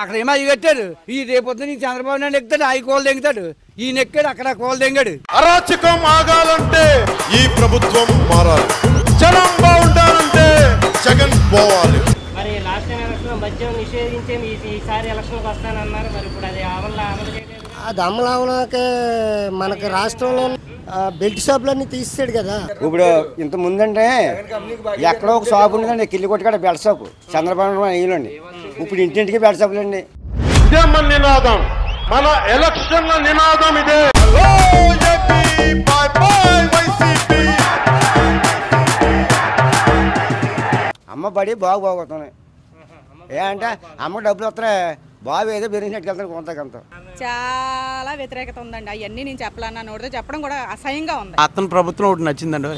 అక్కడేమో అవి కట్టాడు ఈ రేపొద్దు నీకు చంద్రబాబు నాయుడు ఎక్కుతాడు అవి కోలు దెంగుతాడు ఈయన ఎక్కాడు అక్కడ కోలు దెంగాడు. అరాచకం ఆగాలంటే ఈ ప్రభుత్వం మారాలి, జనం బాగుంటారంటే జగన్ పోవాలి. మరి లాస్ట్ టైం ఎలక్షన్ మద్యం నిషేధించే ఈసారి ఎలక్షన్కి వస్తానన్నారు, మరి ఇప్పుడు అది అమలు చేయలేదు. అది అమలు అవడానికి మనకి రాష్ట్రంలో బెల్ట్ షాపులన్నీ తీసాడు కదా. ఇప్పుడు ఇంత ముందంటే ఎక్కడో ఒక షాప్ ఉండదండి, కిల్లి కొట్టుకాడ బెల్ట్ షాప్ చంద్రబాబు అయ్యండి. ఇప్పుడు ఇంటింటికి బెల్ట్ షాపులు అండి. ఇదే మన నినాదం, మన ఎలక్షన్ల నినాదం ఇదే. అమ్మ బడి బాగుపోతున్నాయి ఏ అంటే అమ్మ డబ్బులు వస్తున్నాయి బాబు ఏదో బెరిగినట్టు వెళ్తాను కొంత చాలా వ్యతిరేకత ఉందండి. అవన్నీ నేను చెప్పలేను, నోటితో చెప్పడం కూడా అసహ్యంగా ఉంది. అతని ప్రభుత్వం ఒకటి నచ్చిందండి,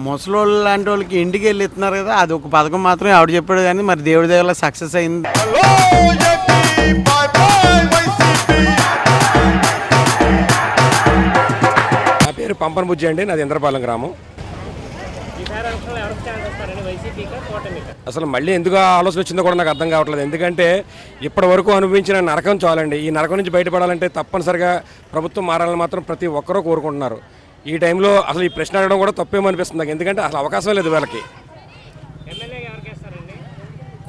ముసలోళ్ళు లాంటి వాళ్ళకి ఇంటికి వెళ్ళి ఇస్తున్నారు కదా, అది ఒక పథకం మాత్రమే ఆవిడ చెప్పాడు కానీ మరి దేవుడి దగ్గర సక్సెస్ అయింది. నా పేరు పంపన్ బుజ్జి అండి, నాది ఇంద్రపాలెం గ్రామం. అసలు మళ్ళీ ఎందుకు ఆలోచన వచ్చిందో కూడా నాకు అర్థం కావట్లేదు. ఎందుకంటే ఇప్పటి వరకు అనుభవించిన నరకం చాలండి. ఈ నరకం నుంచి బయటపడాలంటే తప్పనిసరిగా ప్రభుత్వం మారాలని మాత్రం ప్రతి ఒక్కరూ కోరుకుంటున్నారు. ఈ టైంలో అసలు ఈ ప్రశ్న అడగడం కూడా తప్పేమనిపిస్తుంది నాకు, ఎందుకంటే అసలు అవకాశం లేదు వీళ్ళకి.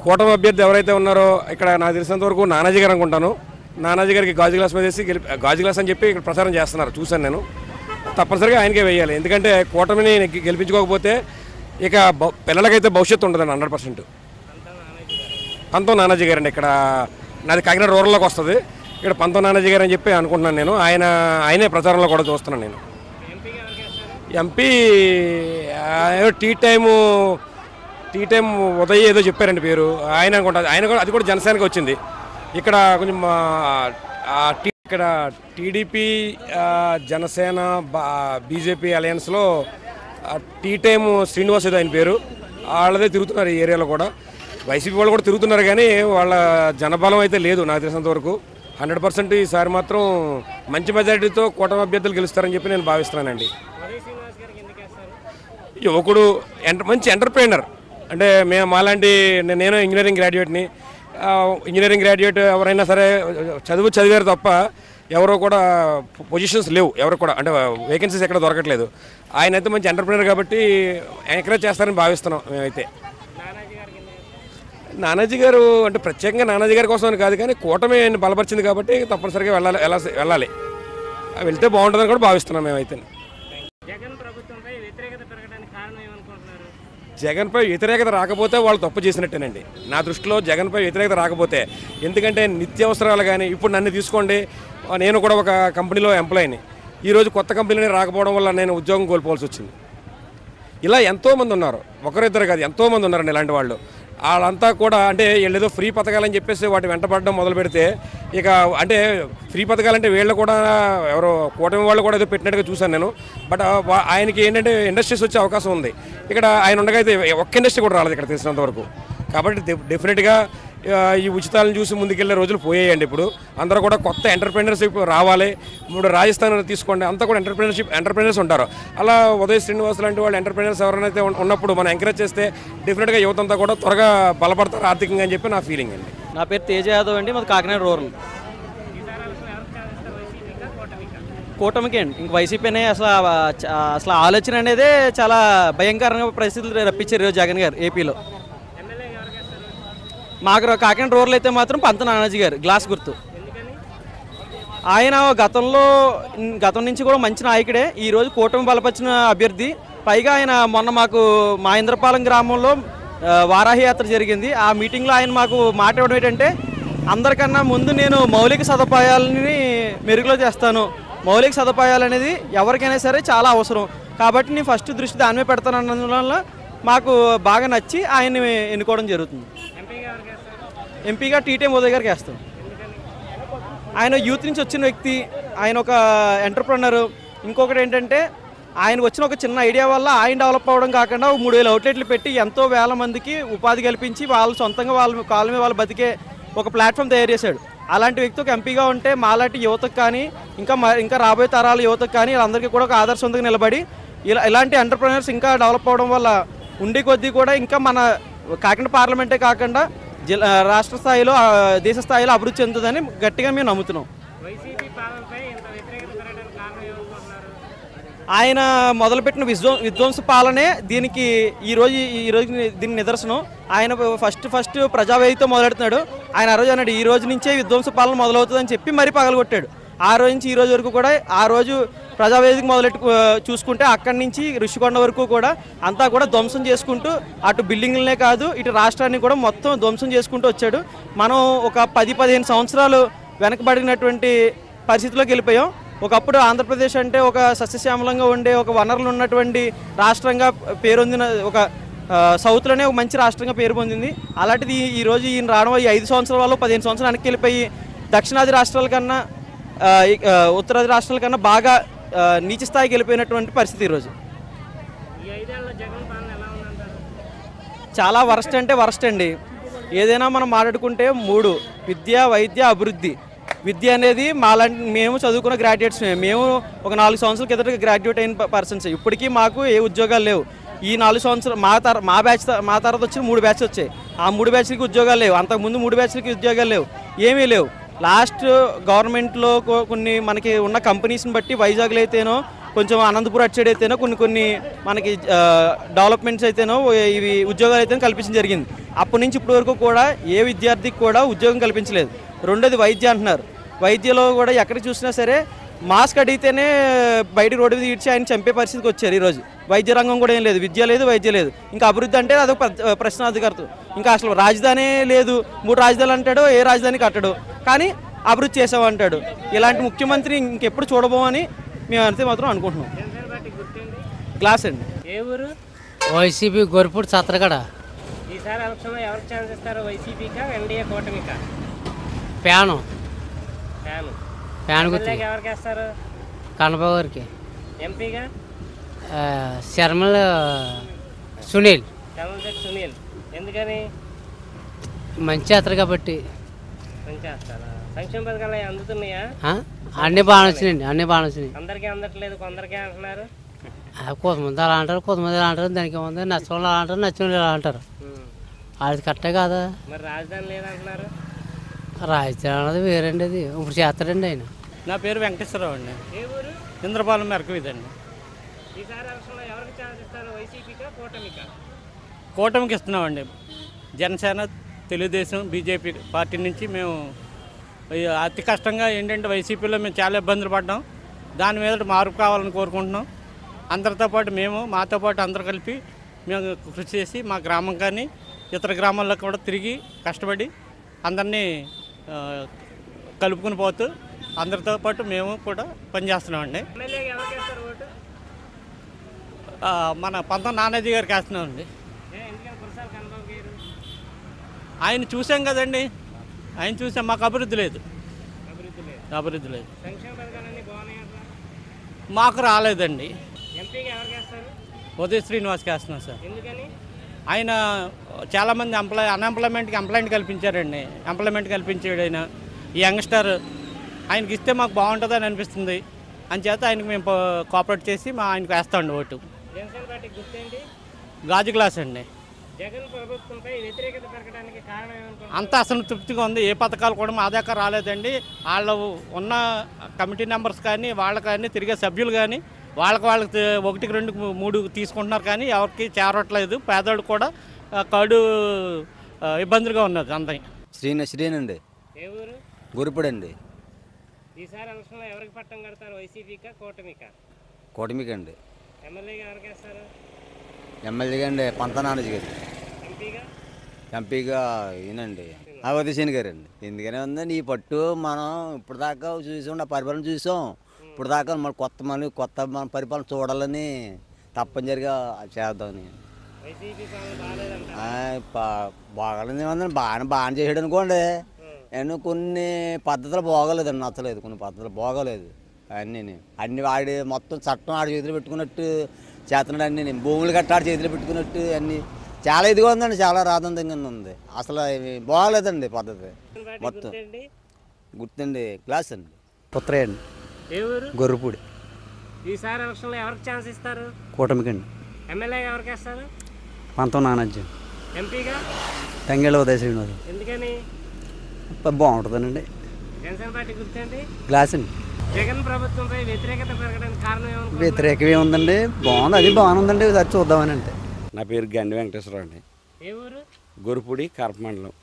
కూటమి అభ్యర్థి ఎవరైతే ఉన్నారో ఇక్కడ నాకు తెలిసినంత వరకు నానాజీ గారు అనుకుంటాను. నానాజీ గారికి గాజు గ్లాస్ మీద వేసి గాజు గ్లాస్ అని చెప్పి ఇక్కడ ప్రచారం చేస్తున్నారు, చూశాను నేను. తప్పనిసరిగా ఆయనకే వేయాలి, ఎందుకంటే కూటమిని గెలిపించుకోకపోతే ఇక పిల్లలకైతే భవిష్యత్తు ఉండదండి 100%. పంతం నానాజీ గారు అండి, ఇక్కడ నాది కాకినాడ రూరల్లోకి వస్తుంది. ఇక్కడ పంతం నానాజీ గారు అని చెప్పి అనుకుంటున్నాను నేను. ఆయనే ప్రచారంలో కూడా చూస్తున్నాను నేను. ఎంపీ టీ టైం ఉదయ్ ఏదో చెప్పారండి పేరు, ఆయన అనుకుంటా. ఆయన కూడా అది కూడా జనసేనకి వచ్చింది. ఇక్కడ కొంచెం ఇక్కడ టీడీపీ జనసేన బీజేపీ అలయన్స్లో టీ టైమ్ శ్రీనివాస్ ఏదో ఆయన పేరు, వాళ్ళదే తిరుగుతున్నారు ఈ ఏరియాలో కూడా. వైసీపీ వాళ్ళు కూడా తిరుగుతున్నారు కానీ వాళ్ళ జనబలం అయితే లేదు నాకు తెలిసినంత వరకు. 100% ఈసారి మాత్రం మంచి మెజారిటీతో కూటమి అభ్యర్థులు గెలుస్తారని చెప్పి నేను భావిస్తున్నానండి. యువకుడు మంచి ఎంటర్ప్రైనర్ అంటే మాలాంటి నేను ఇంజనీరింగ్ గ్రాడ్యుయేట్ని. ఇంజనీరింగ్ గ్రాడ్యుయేట్ ఎవరైనా సరే చదివారు తప్ప ఎవరో కూడా పొజిషన్స్ లేవు ఎవరు కూడా, అంటే వేకెన్సీస్ ఎక్కడ దొరకట్లేదు. ఆయన అయితే మంచి ఎంటర్ప్రైనర్ కాబట్టి ఎంకరేజ్ చేస్తారని భావిస్తున్నాం మేమైతే. నానాజీ గారు అంటే ప్రత్యేకంగా నానాజీ గారి కోసం అని కాదు కానీ కూటమి ఆయన బలపరిచింది కాబట్టి తప్పనిసరిగా వెళ్ళాలి, వెళ్తే బాగుంటుందని కూడా భావిస్తున్నాం మేమైతే. జగన్పై వ్యతిరేకత రాకపోతే వాళ్ళు తప్పు చేసినట్టేనండి నా దృష్టిలో. జగన్పై వ్యతిరేకత రాకపోతే, ఎందుకంటే నిత్యావసరాలు కానీ ఇప్పుడు నన్ను తీసుకోండి, నేను కూడా ఒక కంపెనీలో ఎంప్లాయీని. ఈరోజు కొత్త కంపెనీని రాకపోవడం వల్ల నేను ఉద్యోగం కోల్పోవాల్సి వచ్చింది. ఇలా ఎంతోమంది ఉన్నారు, ఒకరిద్దరు కాదు ఎంతోమంది ఉన్నారండి ఇలాంటి వాళ్ళు. వాళ్ళంతా కూడా అంటే వీళ్ళు ఏదో ఫ్రీ పథకాలని చెప్పేసి వాటి వెంటపడడం మొదలు పెడితే ఇక అంటే ఫ్రీ పథకాలంటే వీళ్ళు కూడా ఎవరో కూటమి వాళ్ళు కూడా ఏదో పెట్టినట్టుగా చూశాను నేను. బట్ ఆయనకి ఏంటంటే ఇండస్ట్రీస్ వచ్చే అవకాశం ఉంది. ఇక్కడ ఆయన ఉండగా అయితే ఒక్క ఇండస్ట్రీ కూడా రాలేదు ఇక్కడ తెలిసినంత వరకు. కాబట్టి డెఫినెట్గా ఈ ఉచితాలను చూసి ముందుకెళ్ళే రోజులు పోయాయండి. ఇప్పుడు అందరూ కూడా కొత్త ఎంటర్ప్రైనర్షిప్ రావాలి. ఇప్పుడు రాజస్థాన్ తీసుకోండి, అంతా కూడా ఎంటర్ప్రైనర్స్ ఉంటారు. అలా ఉదయ్ శ్రీనివాస్ లాంటి వాళ్ళు ఎంటర్ప్రైనర్స్ ఎవరైతే ఉన్నప్పుడు మనం ఎంకరేజ్ చేస్తే డెఫినెట్గా యువత అంతా కూడా త్వరగా బలపడతారు ఆర్థికంగా అని చెప్పి నా ఫీలింగ్ అండి. నా పేరు తేజ యాదవ్ అండి, మాది కాకినాడ రూరల్. కూటమికి అండి, ఇంక వైసీపీనే అసలు ఆలోచన అనేది చాలా భయంకరంగా పరిస్థితులు రప్పించారు ఈరోజు జగన్ గారు ఏపీలో. మాకు కాకినాడ రూరల్ అయితే మాత్రం పంత నానాజీ గారు గ్లాస్ గుర్తు. ఆయన గతం నుంచి కూడా మంచి నాయకుడే, ఈరోజు కూటమి బలపరిచిన అభ్యర్థి. పైగా ఆయన మొన్న మాకు మా ఇంద్రపాలెం గ్రామంలో వారాహి యాత్ర జరిగింది. ఆ మీటింగ్లో ఆయన మాకు మాట ఇవ్వడం ఏంటంటే, అందరికన్నా ముందు నేను మౌలిక సదుపాయాలని మెరుగులో చేస్తాను, మౌలిక సదుపాయాలు అనేది ఎవరికైనా సరే చాలా అవసరం కాబట్టి నేను ఫస్ట్ దృష్టి దాని మీద పెడతానన్నందువల్ల మాకు బాగా నచ్చి ఆయన్ని ఎన్నుకోవడం జరుగుతుంది. ఎంపీగా టీ టైం ఉదయ్ గారికి వేస్తాం. ఆయన యూత్ నుంచి వచ్చిన వ్యక్తి, ఆయన ఒక ఎంటర్ప్రెనర్. ఇంకొకటి ఏంటంటే ఆయనకు వచ్చిన ఒక చిన్న ఐడియా వల్ల ఆయన డెవలప్ అవ్వడం కాకుండా 3000 అవుట్లెట్లు పెట్టి ఎంతో వేల మందికి ఉపాధి కల్పించి వాళ్ళు సొంతంగా వాళ్ళ కాళ్ళ మీద వాళ్ళు బతికే ఒక ప్లాట్ఫామ్ తయారు చేశాడు. అలాంటి వ్యక్తి ఒక ఎంపీగా ఉంటే మాలాంటి యువతకు కానీ ఇంకా రాబోయే తరాల యువతకు కానీ వాళ్ళందరికీ కూడా ఒక ఆదర్శవంతంగా నిలబడి ఇలాంటి ఎంటర్ప్రెనర్స్ ఇంకా డెవలప్ అవ్వడం వల్ల ఉండే కొద్దీ కూడా ఇంకా మన కాకినాడ పార్లమెంటే కాకుండా రాష్ట్ర స్థాయిలో దేశ స్థాయిలో అభివృద్ధి చెందుతుందని గట్టిగా మేము నమ్ముతున్నాం. వైసీపీ పాలనపై ఇంత వ్యతిరేకత పెరగడానికి కారణం ఏమనుకుంటున్నారు? ఆయన మొదలుపెట్టిన విధ్వంస పాలనే దీనికి ఈరోజు దీని నిదర్శనం. ఆయన ఫస్ట్ ప్రజావేదికతో మొదలెడుతున్నాడు. ఆయన ఆ రోజు అన్నాడు ఈ రోజు నుంచే విధ్వంస పాలన మొదలవుతుందని చెప్పి మరీ పగలగొట్టాడు. ఆ రోజు నుంచి ఈ రోజు వరకు కూడా ఆ రోజు ప్రజావేదిక చూసుకుంటే అక్కడి నుంచి ఋషికొండ వరకు కూడా అంతా కూడా ధ్వంసం చేసుకుంటూ అటు బిల్డింగ్లనే కాదు ఇటు రాష్ట్రాన్ని కూడా మొత్తం ధ్వంసం చేసుకుంటూ వచ్చాడు. మనం ఒక 10-15 సంవత్సరాలు వెనకబడినటువంటి పరిస్థితిలోకి వెళ్ళిపోయాం. ఒకప్పుడు ఆంధ్రప్రదేశ్ అంటే ఒక సస్యశ్యామలంగా ఉండే ఒక వనరులు ఉన్నటువంటి రాష్ట్రంగా పేరొందిన ఒక సౌత్లోనే ఒక మంచి రాష్ట్రంగా పేరు పొందింది. అలాంటిది ఈరోజు ఈయన రావడం ఈ 5 సంవత్సరాలు 15 సంవత్సరాలు వెనక్కి వెళ్ళిపోయి దక్షిణాది రాష్ట్రాల కన్నా ఉత్తరాది రాష్ట్రాల కన్నా బాగా నీచ స్థాయికి వెళ్ళిపోయినటువంటి పరిస్థితి ఈరోజు. ఈ 5 ఏళ్ల జగన్ పాలన ఎలా ఉందంటారు? చాలా వరస్ట్ అంటే వరస్ట్ అండి. ఏదైనా మనం మాట్లాడుకుంటే 3 విద్య, వైద్య, అభివృద్ధి. విద్య అనేది మేము చదువుకున్న గ్రాడ్యుయేట్స్. మేము ఒక 4 సంవత్సరాల కిందట గ్రాడ్యుయేట్ అయిన పర్సన్స్. ఇప్పటికీ మాకు ఏ ఉద్యోగాలు లేవు. ఈ 4 సంవత్సరాలు మా తర్వాత వచ్చిన 3 బ్యాచ్లు వచ్చాయి. ఆ 3 బ్యాచ్లకి ఉద్యోగాలు లేవు. అంతకుముందు 3 బ్యాచ్లకి ఉద్యోగాలు లేవు, ఏమీ లేవు. లాస్ట్ గవర్నమెంట్లో కొన్ని మనకి ఉన్న కంపెనీస్ని బట్టి వైజాగ్లో అయితేనో కొంచెం అనంతపురం అటు సైడ్ అయితేనో కొన్ని మనకి డెవలప్మెంట్స్ అయితేనో ఇవి ఉద్యోగాలు అయితేనో కల్పించడం జరిగింది. అప్పటి నుంచి ఇప్పటి వరకు కూడా ఏ విద్యార్థికి కూడా ఉద్యోగం కల్పించలేదు. రెండోది వైద్య అంటున్నారు. వైద్యలో కూడా ఎక్కడ చూసినా సరే మాస్క్ అడిగితేనే బయట రోడ్డు మీద ఇడ్చి ఆయన చంపే పరిస్థితికి వచ్చారు. ఈరోజు వైద్య రంగం కూడా ఏం లేదు, విద్య లేదు, వైద్య లేదు. ఇంకా అభివృద్ధి అంటే అదొక ప్రశ్నాధికారత. ఇంకా అసలు రాజధాని లేదు. 3 రాజధానులు అంటాడు, ఏ రాజధాని కట్టడు, కానీ అభివృద్ధి చేసామంటాడు. ఇలాంటి ముఖ్యమంత్రి ఇంకెప్పుడు చూడబోమని మేము అంతే మాత్రం అనుకుంటున్నాం. గ్లాస్ అండి. ఏ ఊరు? వైసీపీ గొర్రెపూడి సత్రగడ. ఈసారి ఎలక్షన్లో ఎవరికి ఛాన్స్ ఇస్తారు? వైసీపీకా, ఎన్డీఏ కూటమికా? ఫ్యాను ఎమ్మెల్యేకి ఎవరికి వేస్తారు? కన్నబాబు గారికి. ఎంపీగా శర్మల సునీల్. సునీల్. ఎందుకని? మంచి చేస్తారు కాబట్టి. మంచి చేస్తారా? సంక్షేమ పథకాలు అందుతున్నాయా? అన్నీ బాగా వచ్చినాయండి, అన్నీ బాగా వచ్చినాయి. అందరికీ అందట్లేదు, కొందరికే అంటున్నారు. కొంతమంది అలా అంటారు, కొంతమంది ఇలా అంటారు. దానికి ఏముంది, నచ్చిన వాళ్ళు అలా అంటారు, నచ్చిన వాళ్ళు ఇలా అంటారు. అది కరెక్టే కాదా? మరి రాజధాని లేదంటున్నారు. రాజధాని అన్నది వేరండి. అది ఇప్పుడు చేస్తాడండి ఆయన. నా పేరు వెంకటేశ్వరరావు అండి. ఏ ఊరు? ఇంద్రపాలెం మెరకవిదండి. ఈసారి ఎలక్షన్లో ఎవరికి ఛాన్స్ ఇస్తారు? వైసీపీకా, కూటమికా? కూటమికి ఇస్తున్నామండి. జనసేన, తెలుగుదేశం, బీజేపీ పార్టీ నుంచి మేము అతి కష్టంగా ఏంటంటే వైసీపీలో మేము చాలా ఇబ్బందులు పడ్డాం. దాని మీద మార్పు కావాలని కోరుకుంటున్నాం. అందరితో పాటు మాతో పాటు అందరూ కలిపి మేము కృషి చేసి మా గ్రామం కానీ ఇతర గ్రామాల్లో కూడా తిరిగి కష్టపడి అందరినీ కలుపుకుని పోతూ అందరితో పాటు మేము కూడా పనిచేస్తున్నామండి. ఎమ్మెల్యేకి ఎవరికి వేస్తారు ఓటు? మన పంతం నానాజీ గారికి వేస్తున్నామండి. ఆయన చూసాం కదండి, ఆయన చూసాం. మాకు అభివృద్ధి లేదు. మాకు రాలేదండి. ఉదయ్ శ్రీనివాస్కి వేస్తున్నాం సార్. ఆయన చాలామంది అన్ఎంప్లాయ్మెంట్కి ఎంప్లాయ్మెంట్ కల్పించారండి. ఎంప్లాయ్మెంట్ కల్పించాడు ఆయన. ఈ యంగ్స్టర్ ఆయనకి ఇస్తే మాకు బాగుంటుందని అనిపిస్తుంది. అంచేత ఆయనకు మేము కోఆపరేట్ చేసి ఆయనకు వేస్తామండి ఓటు. గాజు గ్లాస్ అండి. జగన్ ప్రభుత్వంపై వ్యతిరేకత పెరగడానికి కారణం ఏమనుకుంటున్నారు? అంత అసంతృప్తిగా ఉంది. ఏ పథకాలు కూడా మా దాకా రాలేదండి. వాళ్ళు ఉన్న కమిటీ మెంబర్స్ కానీ వాళ్ళకి కానీ తిరిగే సభ్యులు కానీ వాళ్ళకి 1, 2, 3 తీసుకుంటున్నారు కానీ ఎవరికి చేరట్లేదు. పేదవాడు కూడా కడు ఇబ్బందులుగా ఉన్నది అందరి. శ్రీనండి. ఏ ఊరు? గురుపుడు అండి. ఈసారి ఎలక్షన్లో ఎవరికి పట్టం కడతారు? వైసీపీకా, కూటమికా? కూటమికండి. ఎమ్మెల్యేగా ఎవరికి వేస్తారు? ఎమ్మెల్యేగా అండి పంత నానాజీ గారు. ఎంపీగా ఈయనండి అవధీశని గారు అండి. ఎందుకనే ఉందండి ఈ పట్టు మనం ఇప్పుడు దాకా చూసాం, పరిపాలన చూసాం. ఇప్పుడు దాకా మన కొత్త మన పరిపాలన చూడాలని తప్పనిసరిగా చేద్దామని. బాగాలేదు ఏమందండి, బాగానే చేయడం అనుకోండి. కొన్ని పద్ధతులు బాగోలేదండి, నచ్చలేదు. కొన్ని పద్ధతులు బాగోలేదు. అన్నీ వాడి మొత్తం చట్టం ఆడి చేతిలో పెట్టుకున్నట్టు చేస్తున్నాడు. అన్నీ భూములు గట్ట ఆడి చేతిలో పెట్టుకున్నట్టు అన్నీ చాలా ఇదిగా ఉందండి. చాలా రాదంతంగా ఉంది. అసలు బాగోలేదండి పద్ధతి మొత్తం. గుర్తండి గ్లాస్ అండి. పుత్రయ్యండి. ఏ ఊరు? గొర్రెపూడి. ఈసారి ఎలక్షన్లో ఎవరికి ఛాన్స్ ఇస్తారు? కూటమికండి. ఎమ్మెల్యేగా ఎవరికి వేస్తారు? పంతం నానాజీ. ఎంపీగా తంగేళ్ళ ఉదయ శ్రీనివాస్. ఎందుకని? బాగుంటుందండి. జనసేన పార్టీ గుర్తేంటి? గ్లాస్ అండి. జగన్ ప్రభుత్వంపై వ్యతిరేకత పెరగడానికి కారణం ఏమనుకుంటున్నారు? వ్యతిరేకమే ఉందండి. బాగుంది, అది బాగానే ఉందండి. ఒకసారి చూద్దామని అంటే. నా పేరు గండి వెంకటేశ్వరరావు అండి. ఏ ఊరు? గొరుపూడి కరప మండలం.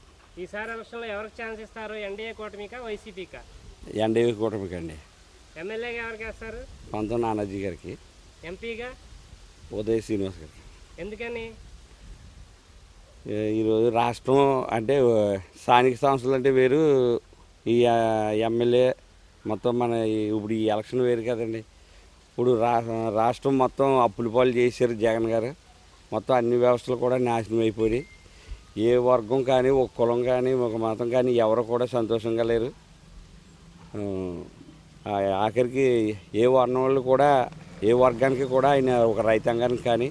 ఈసారి ఎలక్షన్లో ఎవరికి ఛాన్స్ ఇస్తారు? ఎన్డీఏ కూటమికా వైసీపీకా? ఎన్డీఏ కూటమికి అండి. ఎమ్మెల్యేగా ఎవరికి వేస్తారు? పంతం నానాజీ గారికి. ఎంపీగా? ఉదయ శ్రీనివాస్ గారికి. ఎందుకని? ఈరోజు రాష్ట్రం అంటే స్థానిక సంస్థలు అంటే వేరు, ఈ ఎమ్మెల్యే మొత్తం మన ఇప్పుడు ఈ ఎలక్షన్ వేరు కదండి. ఇప్పుడు రాష్ట్రం మొత్తం అప్పుల పాలు చేశారు జగన్ గారు. మొత్తం అన్ని వ్యవస్థలు కూడా నాశనం అయిపోయి, ఏ వర్గం కానీ, ఒక కులం కానీ, ఒక మతం కానీ ఎవరు కూడా సంతోషంగా లేరు. ఆఖరికి ఏ వర్ణం వాళ్ళు కూడా, ఏ వర్గానికి కూడా ఆయన ఒక రైతాంగానికి కానీ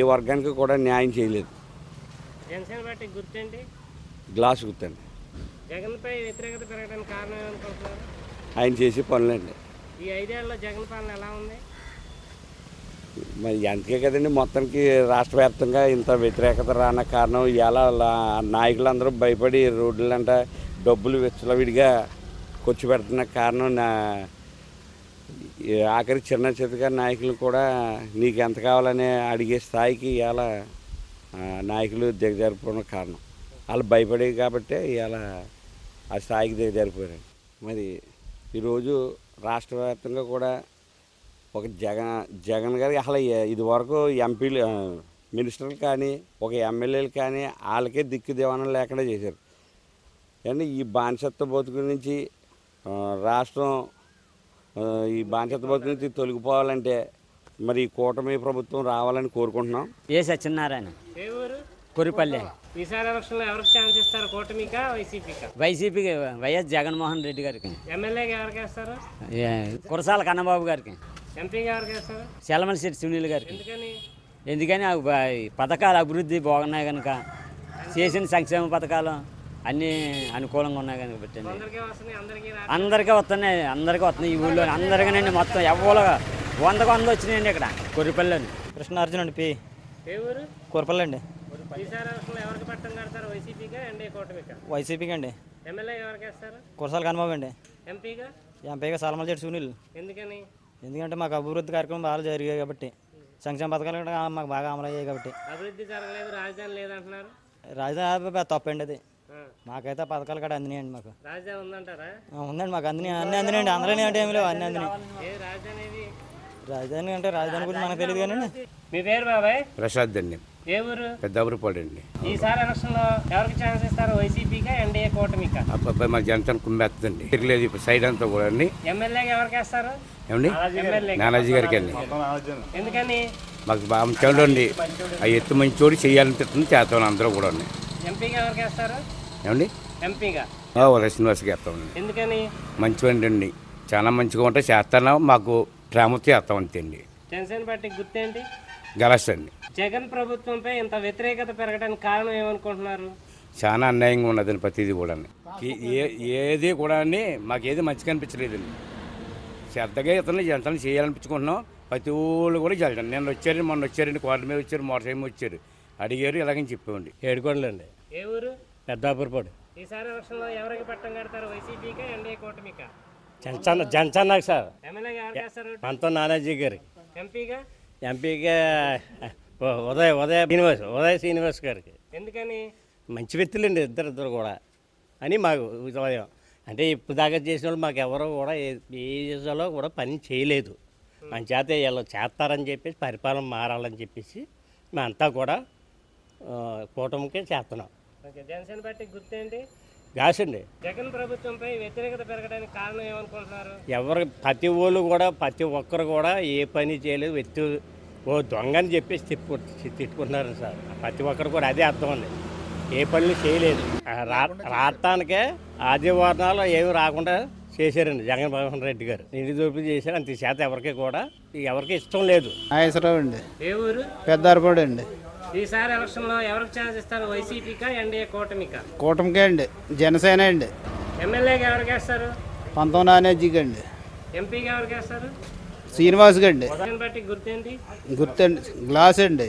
ఏ వర్గానికి కూడా న్యాయం చేయలేదు. జనసేన పార్టీ గుర్తేంటి? గ్లాస్ గుర్తండి. జగన్పై వ్యతిరేకత పెరగడానికి కారణం ఏమనుకుంటున్నారు? ఆయన చేసే పనులండి. ఈ 5 ఏళ్లలో జగన్ పాలన ఎలా ఉంది? మరి అందుకే కదండి మొత్తానికి రాష్ట్ర వ్యాప్తంగా ఇంత వ్యతిరేకత రాన కారణం. ఇలా నాయకులందరూ భయపడి రోడ్లంట డబ్బులు విచ్చలవిడిగా ఖర్చు పెడుతున్న కారణం. ఆఖరి చిన్న చితక నాయకులు కూడా నీకు ఎంత కావాలని అడిగే స్థాయికి ఇలా నాయకులు దిగజారిపోవడం కారణం. వాళ్ళు భయపడే కాబట్టి ఇలా ఆ స్థాయికి దిగజారిపోయారు. మరి ఈరోజు రాష్ట్ర వ్యాప్తంగా కూడా ఒక జగన్ గారికి అసలు ఇది వరకు ఎంపీలు, మినిస్టర్లు కానీ, ఒక ఎమ్మెల్యేలు కానీ వాళ్ళకే దిక్కు దివాణం లేకుండా చేశారు. కానీ ఈ బానిసత్వ బతుకు నుంచి రాష్ట్రం ఈ బానిసత్వ బతుకు నుంచి తొలగిపోవాలంటే మరి కూటమి ప్రభుత్వం రావాలని కోరుకుంటున్నాం. ఏ సత్యనారాయణ, ఏ ఊరు? కొరిపల్లి. ఈసారి ఎలక్షన్లో ఎవరికి ఛాన్స్ ఇస్తారు? కూటమికా వైసీపీకా? వైసీపీకి వైఎస్ జగన్మోహన్ రెడ్డి గారికి. ఎమ్మెల్యేగా ఎవరికి వేస్తారు? కురసాల కన్నబాబు గారికి. ఎంపీగా ఎవరికి వేస్తారు? చలమలశెట్టి సునీల్ గారికి. ఎందుకని? ఎందుకని పథకాలు అభివృద్ధి బాగున్నాయి కనుక, చేసిన సంక్షేమ పథకాలు అన్నీ అనుకూలంగా ఉన్నాయి కనుక పెట్టండి. అందరికీ వస్తున్నాయి, ఈ ఊళ్ళో అందరికీనండి. మొత్తం ఎవరో 100 వచ్చినాయండి ఇక్కడ కొరిపల్లిలోని. కృష్ణార్జున అండి. పి ఏ ఊరు? కొరపల్లి అండి. ఈసారి ఎలక్షన్లో ఎవరికి పట్టం కడతారు? వైసీపీగా ఎన్డీఏ కూటమికా? వైసీపీకి అండి. ఎమ్మెల్యేగా ఎవరికి వేస్తారు? కురసాల కన్నబాబు అండి. ఎంపీగా? ఎంపీగా చలమలశెట్టి సునీల్. ఎందుకని? ఎందుకంటే మాకు అభివృద్ధి కార్యక్రమం బాగా జరిగాయి కాబట్టి, సంక్షేమ పథకాలు కూడా మాకు బాగా అమలు అయ్యాయి కాబట్టి. అభివృద్ధి జరగలేదు, రాజధాని లేదంటున్నారు. రాజధాని తప్పండి అది. మాకైతే పథకాలు కూడా అందినాయండి. మాకు రాజధాని ఉందంటారా? ఉందండి, మాకు అన్ని అందినాయండి. అందరూ అంటే ఏమి లేవు, అన్ని అందినాయి. రాజధాని అంటే రాజధాని గురించి మనకు తెలియదు కానీ. మీ పేరు బాబాయ్? ప్రసాద్ అండి. ఏ ఊరు? పెద్దాపురపాడు అండి. ఈసారి ఎలక్షన్లో ఎవరికి ఛాన్స్ ఇస్తారు? వైసీపీకా ఎన్డీఏ కూటమికా? అబ్బాయి మా జనతను కుమ్మేస్తుందండి. తిరగలేదు సైడ్ అంతా కూడా అండి. ఎమ్మెల్యేగా ఎవరికి వేస్తారు? ఏమండి? నానాజీ గారికి అండి. ఎందుకని? మాకు బాగా చూడండి, ఆ ఎత్తు మంచి చోటు చేయాలనిపిస్తుంది, చేస్తాం అందరూ కూడా. ఎంపీగా ఎవరికి వేస్తారు? ఏమండి? ఎంపీగా ఉదయ శ్రీనివాస్కి వేస్తామండి. ఎందుకని? మంచివండి అండి, చాలా మంచిగా ఉంటే చేస్తాను. మాకు ప్రేమతో చేస్తాం అంతే అండి. జనసేన పార్టీ గుర్తేంటి? గెలస్ అండి. జగన్ ప్రభుత్వంపై ఇంత వ్యతిరేకత పెరగడానికి కారణం ఏమనుకుంటున్నారు? చాలా అన్యాయంగా ఉన్నదండి ప్రతిదీ కూడా. ఏది కూడా మాకేది మంచిగా అనిపించలేదండి. శ్రద్ధగా ఇతను జనతను చేయాలనిపించుకుంటున్నాం. ప్రతి ఊళ్ళు కూడా జరగండి. నేను వచ్చారండి, మొన్న వచ్చారండి, కోట మీద వచ్చారు, మోటార్ సైకిల్ వచ్చారు, అడిగారు, ఇలాగని చెప్పామండి. ఏడుకోండి. ఏ ఊరు? పెద్దాపురపాడు. ఈసారి ఎలక్షన్లో ఎవరికి పట్టం కడతారు? వైసీపీకా ఎన్డీఏ కూటమికా? జనసేనకు సార్. ఎమ్మెల్యేగా ఎవరికి వేస్తారు? పంతం నానాజీ గారికి. ఎంపీగా? ఎంపీగా ఉదయ శ్రీనివాస్ గారికి. ఎందుకని? మంచి వ్యక్తులండి ఇద్దరు కూడా అని మాకు ఉదయం. అంటే ఇప్పుడు దాకా చేసిన వాళ్ళు మాకు ఎవరో కూడా ఏ దేశంలో కూడా పని చేయలేదు. మన చేత వీళ్ళు చేస్తారని చెప్పేసి, పరిపాలన మారాలని చెప్పేసి మేమంతా కూడా కూటమికే చేస్తున్నాం. జనసేన పార్టీ గుర్తేంటి? గాసండి. జగన్ ప్రభుత్వంపై వ్యతిరేకత పెరగడానికి కారణం ఏమనుకుంటున్నారు? ప్రతి ఒక్కరు కూడా ఏ పని చేయలేదు. వ్యక్తి ఓ దొంగని చెప్పేసి తిట్టుకుంటున్నారు సార్. ప్రతి ఒక్కరు కూడా అదే అర్థం అండి. ఏ పనులు చేయలేదు. రాష్ట్రానికే ఆదివారాలు ఏమి రాకుండా చేశారండి జగన్మోహన్ రెడ్డి గారు. ఇంటి దోపిడీ చేశారు. అంత శాతం ఎవరికి ఇష్టం లేదు. నాగేశ్వరరావు అండి. ఏ ఊరు? పెద్దాపురపాడు అండి. ఈసారి ఎలక్షన్లో ఎవరికి ఛాన్స్ ఇస్తారు? వైసీపీకా ఎన్డీఏ కూటమికా? కూటమికే అండి. జనసేన అండి. ఎమ్మెల్యేగా ఎవరికి వేస్తారు? పంతం నానాజీకి అండి. ఎంపీగా ఎవరికి వేస్తారు? శ్రీనివాస్ గండి. జగన్ పార్టీ గుర్తేంటి? గుర్తండి. గ్లాస్ అండి.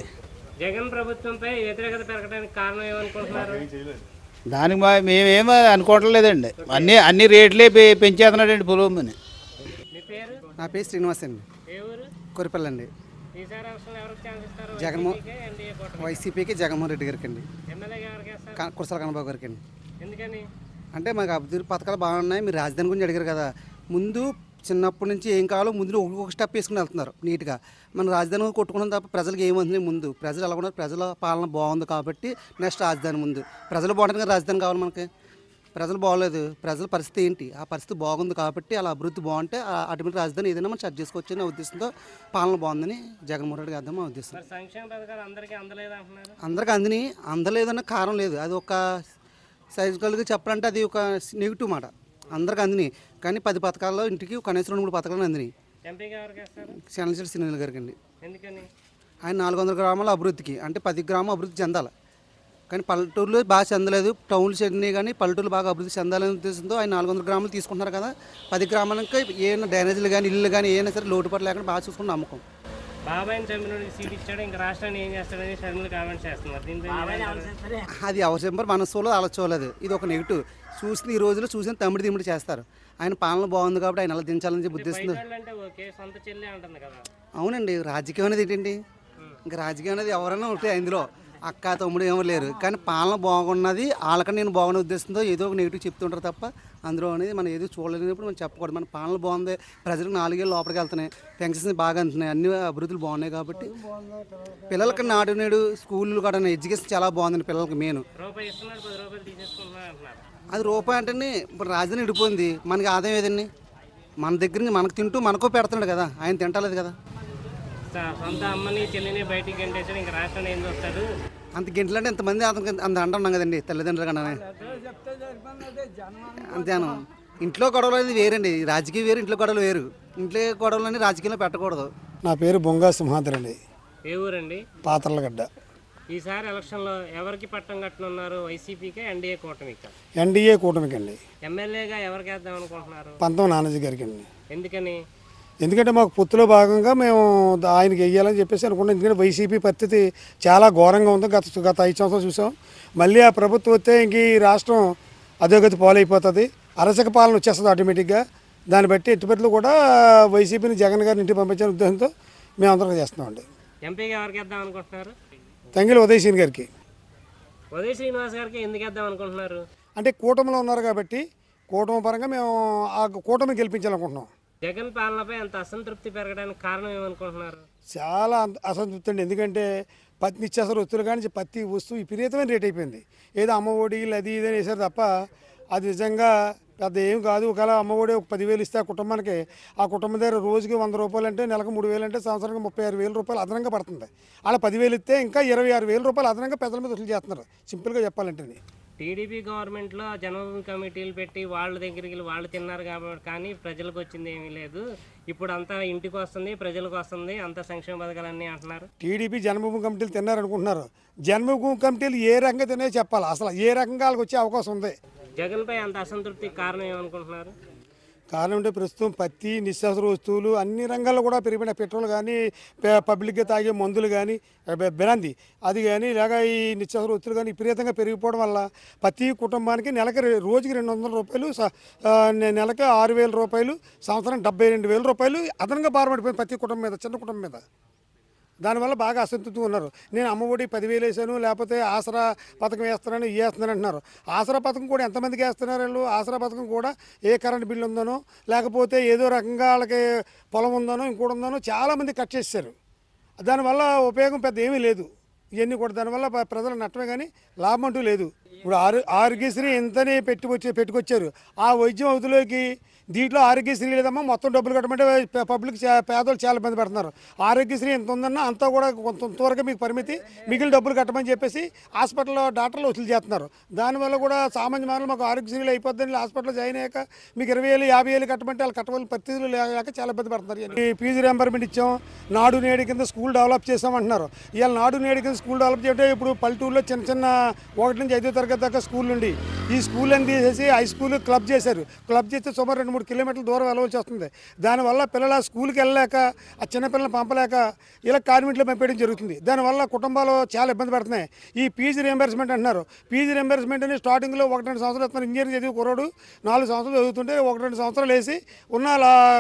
జగన్ ప్రభుత్వంపై వ్యతిరేకత పెరగడానికి కారణం ఏమనుకుంటున్నారు? దానికి మేమేమో అనుకోవట్లేదండి. అన్ని రేట్లే పెంచేస్తున్నాడండి పొలంని. మీ పేరు? నా పేరు శ్రీనివాస్ అండి. ఏ ఊరు? కొరిపల్లి అండి. ఈసారి ఎలక్షన్లో ఎవరికి ఛాన్స్ ఇస్తారు? వైసీపీకి జగన్మోహన్ రెడ్డి గారికి అండి. ఎమ్మెల్యేగా ఎవరికి వేస్తారు? కురసాల కన్నబాబు గారికి అండి. ఎందుకని? అంటే మాకు అభివృద్ధి పథకాలు బాగున్నాయి. మీరు రాజధాని గురించి అడిగారు కదా, ముందు చిన్నప్పటి నుంచి ఏం కావాలో ముందు ఒక్కొక్క స్టెప్ వేసుకుని వెళ్తున్నారు నీట్గా. మన రాజధాని కొట్టుకున్నాం తప్ప ప్రజలకు ఏమవుతుంది? ముందు ప్రజలు ఎలా ఉన్నారు, ప్రజల పాలన బాగుంది కాబట్టి నెక్స్ట్ రాజధాని. ముందు ప్రజలు బాగుంటుంది, రాజధాని కావాలి మనకి. ప్రజలు బాగోలేదు, ప్రజల పరిస్థితి ఏంటి? ఆ పరిస్థితి బాగుంది కాబట్టి అలా అభివృద్ధి బాగుంటే అటువంటి రాజధాని ఏదైనా మనం సెట్ చేసుకోవచ్చు అనే ఉద్దేశంతో పాలన బాగుందని జగన్మోహన్ రెడ్డి గారు మా ఉద్దేశం. సంక్షేమ పథకాలు అందరికీ అందలేదు అంటున్నారు. అందరికీ అందలేదన్న కారణం లేదు. అది ఒక సైజికల్గా చెప్పాలంటే అది ఒక నెగిటివ్ మాట. అందరికి అందినాయి, కానీ 10 పథకాల్లో ఇంటికి కనీసం 2-3 పథకాలను అందినాయి. చంద్రశేఖర్ సినిమా గారికి అండి. ఆయన 400 గ్రామాల అభివృద్ధికి, అంటే 10 గ్రామం అభివృద్ధి చెందాలి, కానీ పల్లెటూరులో బాగా చెందలేదు. టౌన్లు చెందినాయి కానీ పల్లెటూరులు బాగా అభివృద్ధి చెందాలనే ఉద్దేశంతో ఆయన 400 గ్రామాలు తీసుకుంటున్నారు కదా. 10 గ్రామాలకి ఏమైనా డ్రైనేజీలు కానీ ఇల్లు కానీ ఏమైనా సరే లోటుపాటు లేకుండా బాగా చూసుకుని నమ్మకం. బాబాయిని చంపినోడికి సీట్ ఇచ్చాడు, ఇంకా రాష్ట్రాన్ని ఏం చేస్తాడని షర్మిల కామెంట్ చేస్తున్నారు. అది ఎవరు చెప్పారు, మనసులో ఆలోచోలేదు. ఇది ఒక నెగిటివ్. చూసిన ఈ రోజులో చూసిన తమ్ముడు చేస్తారు. ఆయన పాలన బాగుంది కాబట్టి ఆయన అలా దించాలని చెప్పి ఉద్దేశం. అవునండి, రాజకీయం అనేది ఏంటండి? ఇంకా రాజకీయం అనేది ఎవరైనా ఉంటే అందులో అక్క తమ్ముడు ఎవరు లేరు, కానీ పాలన బాగున్నది వాళ్ళకన్నా నేను బాగున్న ఉద్దేశంతో ఏదో ఒక నెగిటివ్ చెప్తుంటారు తప్ప అందులో అనేది మనం ఏదో చూడలేనప్పుడు మనం చెప్పకూడదు. మన పాలన బాగుంది, ప్రజలకు 4 ఏళ్ళు లోపలికి వెళ్తున్నాయి, పెన్షన్స్ బాగా అందుతున్నాయి, అన్ని అభివృద్ధులు బాగున్నాయి కాబట్టి పిల్లలకి నాడు నేడు స్కూళ్ళు కూడా ఎడ్యుకేషన్ చాలా బాగుందండి పిల్లలకి. మెయిన్ అది రూపాయి అంటే ఇప్పుడు రాజధాని ఇడిపోయింది, మనకి ఆదాయం ఏదండి? మన దగ్గర నుంచి మనకు తింటూ మనకో పెడుతున్నాడు కదా, ఆయన తింటలేదు కదా. సొంత అమ్మని చెల్లిని బయటికి గంటేసాడు, ఇంకా రాష్ట్రాన్ని ఏం చూస్తాడు? అంత గింటలు అంటే ఎంతమంది అంత అంటున్నాం కదండి తల్లిదండ్రులు కన్నా. అంతేను, ఇంట్లో గొడవలు అనేది వేరండి, రాజకీయం వేరు, ఇంట్లో గొడవలు వేరు. ఇంట్లో గొడవలని రాజకీయంలో పెట్టకూడదు. నా పేరు బొంగా సింహాద్రి అండి. ఏ ఊరండి? పాత్రలగడ్డ. ఈసారి ఎలక్షన్లో ఎవరికి పట్టం కట్టనున్నారు? వైసీపీకే, ఎన్డీఏ కూటమికి? ఎన్డీఏ కూటమికి అండి. ఎమ్మెల్యేగా ఎవరికి వేద్దాం అనుకుంటున్నారు? పంతం నానాజీ గారికి అండి. ఎందుకని? ఎందుకంటే మాకు పొత్తులో భాగంగా మేము ఆయనకి వెయ్యాలని చెప్పేసి అనుకున్నాం. ఎందుకంటే వైసీపీ పరిస్థితి చాలా ఘోరంగా ఉంది. గత 5 సంవత్సరాలు చూసాం. మళ్ళీ ఆ ప్రభుత్వం వస్తే ఇంక ఈ రాష్ట్రం అధోగతి పాలైపోతుంది, అరచక పాలన వచ్చేస్తుంది ఆటోమేటిక్గా. దాన్ని బట్టి ఎట్టుపట్లు కూడా వైసీపీని జగన్ గారిని ఇంటికి పంపించిన ఉద్దేశంతో మేము అందరం చేస్తున్నామండి. ఎంపీగా ఎవరికి వేద్దాం అనుకుంటున్నారు? తంగిలి ఉదయ్ శ్రీని గారికి. ఉదయ్ శ్రీనివాస్ గారికి ఎందుకు వేద్దాం అనుకుంటున్నారు? అంటే కూటమిలో ఉన్నారు కాబట్టి కూటమి పరంగా మేము ఆ కూటమి గెలిపించాలనుకుంటున్నాం. జగన్ పాలనపై అంత అసంతృప్తి పెరగడానికి కారణం ఏమనుకుంటున్నారు? చాలా అసంతృప్తి అండి. ఎందుకంటే నిత్యావసర వస్తువులు కానీ ప్రతి వస్తువు విపరీతమైన రేట్ అయిపోయింది. ఏదో అమ్మ ఒడి అది ఇది అని వేసారు తప్ప అది నిజంగా పెద్ద ఏం కాదు. ఒకవేళ అమ్మ ఒడి ఒక 10,000 ఇస్తే ఆ కుటుంబానికి, ఆ కుటుంబం దగ్గర రోజుకి 100 రూపాయలు అంటే నెలకు 3,000 అంటే సంవత్సరానికి 36,000 రూపాయలు అదనంగా పడుతుంది. అలా 10,000 ఇస్తే ఇంకా 26,000 రూపాయలు అదనంగా పెద్దల మీద వసూలు చేస్తున్నారు. సింపుల్గా చెప్పాలంటే టీడీపీ గవర్నమెంట్లో జన్మభూమి కమిటీలు పెట్టి వాళ్ళ దగ్గరికి వాళ్ళు తిన్నారు కాబట్టి, కానీ ప్రజలకు వచ్చింది ఏమీ లేదు. ఇప్పుడు అంతా ఇంటికి వస్తుంది, ప్రజలకు వస్తుంది, అంతా సంక్షేమ పథకాలన్నీ అంటున్నారు. టీడీపీ జన్మభూమి కమిటీలు తిన్నారనుకుంటున్నారు. జన్మభూమి కమిటీలు ఏ రకంగా తిన్నాయో చెప్పాలి. అసలు ఏ రకంగా వాళ్ళకి వచ్చే అవకాశం ఉంది? జగన్పై అంత అసంతృప్తికి కారణం ఏమనుకుంటున్నారు? కారణం అంటే ప్రస్తుతం పత్తి, నిత్యావసర వస్తువులు అన్ని రంగాల్లో కూడా పెరిగిపోయిన పెట్రోల్ కానీ, పబ్లిక్గా తాగే మందులు కానీ, బ్రాందీ అది కానీ, ఇలాగ ఈ నిత్యావసర వస్తువులు కానీ విపరీతంగా పెరిగిపోవడం వల్ల ప్రతి కుటుంబానికి నెలకి రోజుకి 200 రూపాయలు, నెలకి 6,000 రూపాయలు, సంవత్సరం 72,000 రూపాయలు అదనంగా భారపడిపోయింది ప్రతి కుటుంబం మీద, చిన్న కుటుంబం మీద. దానివల్ల బాగా అసంతృప్తిగా ఉన్నారు. నేను అమ్మఒడి 10,000 వేసాను, లేకపోతే ఆసరా పథకం వేస్తున్నాను, వేస్తున్నాను అంటున్నారు. ఆసరా పథకం కూడా ఎంతమందికి వేస్తున్నారు వాళ్ళు? ఆసరా పథకం కూడా ఏ కరెంట్ బిల్లు ఉందనో, లేకపోతే ఏదో రకంగా వాళ్ళకి పొలం ఉందనో, ఇంకోటి ఉందనో చాలామంది కట్ చేశారు. దానివల్ల ఉపయోగం పెద్ద ఏమీ లేదు. ఇవన్నీ కూడా దానివల్ల ప్రజల నష్టమే కానీ లాభం అంటూ లేదు. ఇప్పుడు ఆరోగ్యశ్రీ ఎంతనే పెట్టుకొచ్చారు. ఆ వైద్యం అవధిలోకి దీంట్లో ఆరోగ్యశ్రీ లేదమ్మా, మొత్తం డబ్బులు కట్టమంటే పబ్లిక్ పేదోళ్ళు చాలా ఇబ్బంది పడుతున్నారు. ఆరోగ్యశ్రీ ఎంత ఉందన్నా అంతా కూడా కొంతవరకు మీకు పరిమితి, మిగిలిన డబ్బులు కట్టమని చెప్పేసి హాస్పిటల్లో డాక్టర్లు వసూలు చేస్తున్నారు. దానివల్ల కూడా సామాన్య మానవులు మాకు ఆరోగ్యశ్రీలు అయిపోద్దని హాస్పిటల్లో జాయిన్ అయ్యాక మీకు 20,000, 50,000 కట్టమంటే వాళ్ళు కట్టవలసిన పరిస్థితులు లేక చాలా ఇబ్బంది పడుతున్నారు. ఫీజు రియంబర్మెంట్ ఇచ్చాం, నాడు నేడు కింద స్కూల్ డెవలప్ చేసామంటున్నారు. ఇవాళ నాడు నేడు కింద స్కూల్ డెవలప్ చేయంటే ఇప్పుడు పల్లెటూరులో చిన్న 1 నుంచి 5వ తరగతి తరగతి దాకా స్కూల్ నుండి ఈ స్కూల్ అని తీసేసి హై స్కూల్ క్లబ్ చేశారు. క్లబ్ చేస్తే సుమారు 2-3 కిలోమీటర్ల దూరం వెళ్ళవలసి వస్తుంది. దానివల్ల పిల్లలు ఆ స్కూల్కి వెళ్ళలేక ఆ చిన్నపిల్లలు పంపలేక ఇలా కాన్వెంట్లో పంపేయడం జరుగుతుంది. దానివల్ల కుటుంబాలు చాలా ఇబ్బంది పడుతున్నాయి. ఈ ఫీజు రియంబర్స్మెంట్ అంటున్నారు. ఫీజు రియంబర్స్మెంట్ అని స్టార్టింగ్లో 1-2 సంవత్సరాలు ఇస్తున్నారు. ఇంజనీరింగ్ చదివి కుర్రోడు 4 సంవత్సరాలు చదువుతుంటే 1-2 సంవత్సరాలు వేసి ఉన్న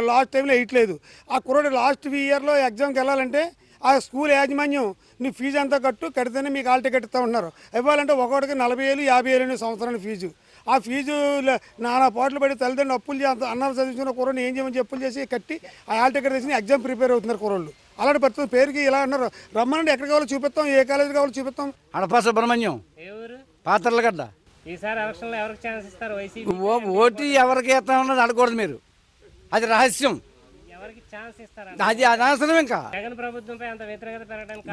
లాస్ట్ టైంలో వేయట్లేదు. ఆ కుర్రోడు లాస్ట్ ఇయర్లో ఎగ్జామ్కి వెళ్ళాలంటే ఆ స్కూల్ యాజమాన్యం నీ ఫీజు అంతా కడితేనే మీకు హాల్ టికెట్ ఇస్తూ ఉన్నారు. ఇవ్వాలంటే ఒకటికి 40,000, 50,000 సంవత్సరానికి ఫీజు. ఆ ఫీజు నానా పాటలు పడి తల్లిదండ్రులు అప్పులు అన్నారు చదివించుకున్న కుర్రోని ఏం చేయమని అప్పులు చేసి కట్టి ఆ హాల్ టికెట్ తెచ్చి ఎగ్జామ్ ప్రిపేర్ అవుతున్నారు కుర్రోళ్ళు. అలాంటి పరిస్థితి పేరుకి ఇలా అన్నారు. రమ్మనండి, ఎక్కడ కావాలో చూపిస్తాం, ఏ కాలేజీ కావాలో చూపిస్తాం. అడపా సుబ్రహ్మణ్యం పాత్రలగడ్డ. ఈసారి ఎలక్షన్లో ఎవరికి ఛాన్స్ ఇస్తారు? వైసీపీ ఓటు ఎవరికి వేస్తామన్నది అడగకూడదు మీరు, అది రహస్యం. ఎవరికి ఛాన్స్ ఇస్తారు? అది అనవసరం. ఇంకా జగన్ ప్రభుత్వంపై అంత వ్యతిరేకత పెరగడానికి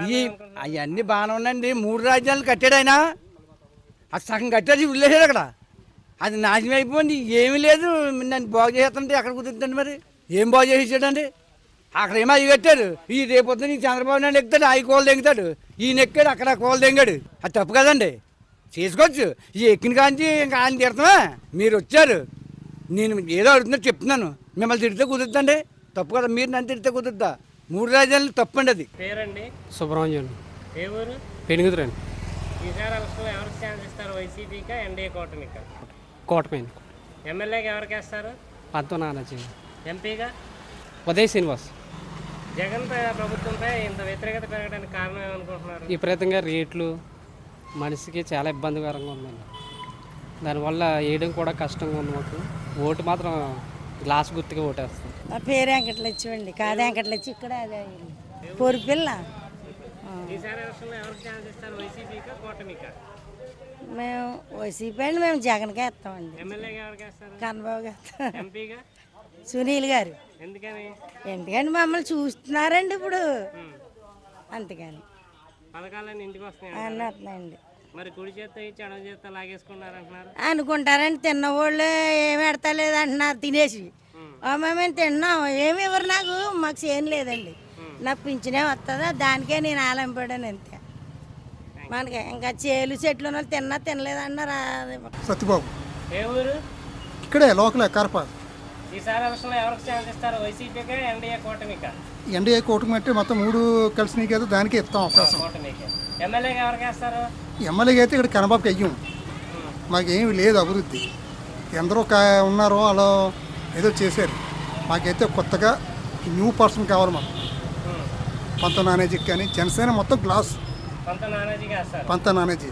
అవన్నీ బాగానే ఉన్నాయండి. 3 రాజ్యాలు కట్టాడు ఆయన, అది సగం కట్టాడు వదిలేసాడు అక్కడ. అది నాశనం అయిపోయింది, ఏమీ లేదు. నన్ను బాగు చేస్తుంటే ఎక్కడ కుదురుతుంది మరి? ఏం బాగు చేసేసాడండి? అక్కడ ఏమో అవి కట్టారు. ఈ రేపొద్దు నీకు చంద్రబాబు నాయుడు ఎక్కుతాడు, అవి కోళ్ళు దెంగుతాడు, ఈయన ఎక్కాడు అక్కడ కోళ్ళు దెంగాడు. అది తప్పు కదండి, చేసుకోవచ్చు. ఈ ఎక్కిన కాంచి ఇంకా ఆయన తిడతామా? మీరు వచ్చారు, నేను ఏదో అడుగుతున్నట్టు చెప్తున్నాను. మిమ్మల్ని తిడితే కుదురుతుందండి? తప్పు కదా. మీరు నన్ను తిడితే కుదురుతా? 3 రాజ్యాలు తప్పండి అది. పేరండి సుబ్రహ్మణ్యం. ఏ ఊరు? పెనుగుతురండి. ఈసారి ఎలక్షన్లో ఎవరికి ఛాన్స్ ఇస్తారు? వైసీపీకా, ఎన్డీఏ కూటమికా? కోటమైన. ఎమ్మెల్యేగా ఎవరికి వేస్తారు? పంతో నానాజీ. ఎంపీగా? ఉదయ్ శ్రీనివాస్. జగన్ ప్రభుత్వంపై ఇంత వ్యతిరేకత పెరగడానికి కారణం ఏమనుకుంటున్నారు? విపరీతంగా రేట్లు మనిషికి చాలా ఇబ్బందికరంగా ఉందండి. దానివల్ల వేయడం కూడా కష్టంగా ఉంది మాకు. ఓటు మాత్రం గ్లాస్ గుర్తుగా ఓటేస్తాం. నా పేరు వెంకటలక్ష్మి అండి. కాదు వెంకటలక్ష్మి, ఇక్కడ పొరిపిల్ల. ఈసారి ఎలక్షన్లో ఎవరికి ఛాన్స్ ఇస్తారు? వైసీపీకా, కూటమికా? మేము వైసీపీ అండి, మేము జగన్కే వేస్తామండి. ఎమ్మెల్యేగా ఎవరికి వేస్తారు? కన్నబాబు వేస్తాం. ఎంపీగా? సునీల్ గారు. ఎందుకని? ఎందుకంటే మమ్మల్ని చూస్తున్నారండి ఇప్పుడు, అంతేగాని పథకాలన్నీ ఇంటికి వస్తున్నాయి అన్నీ వస్తున్నాయండి. మరి కుడి చేత్తో ఇచ్చి ఎడమ చేత్తో లాగేసుకున్నారు అంటున్నారు. అనుకుంటారండి, తిన్నవాళ్ళు ఏమి పెడతలేదు అంటున్నారు తినేసి. మేము తిన్నాం, ఏమి ఇవ్వరు నాకు, మాకు చేయని లేదండి. నాకు పింఛనే వస్తుందా, దానికే నేను ఆలంపడాను అంతే. మనకి ఇంకా చేలు చెట్లు వాళ్ళు తినలేదన్నారు. సత్యబాబు. ఏ ఊరు? ఇక్కడే లోకలే కరప. ఈసారి ఎలక్షన్లో ఎవరికి ఛాన్స్ ఇస్తారు? వైసీపీకా, ఎన్డీఏ కూటమికా? ఎన్డీఏ కూటమి అంటే మొత్తం 3 కలిసి నీకైతే దానికే ఇస్తాం అవకాశం. కూటమికి. ఎమ్మెల్యేగా ఎవరికి వేస్తారు? ఎమ్మెల్యేగా అయితే ఇక్కడ కన్నబాబుకి అయ్యాం. మాకేమి లేదు అభివృద్ధి. ఎందరో ఉన్నారో అలా ఏదో చేశారు. మాకైతే కొత్తగా న్యూ పర్సన్ కావాలి. మాకు పంత నానేజీకి కానీ జనసేన మొత్తం గ్లాస్ పంత నానేజీ.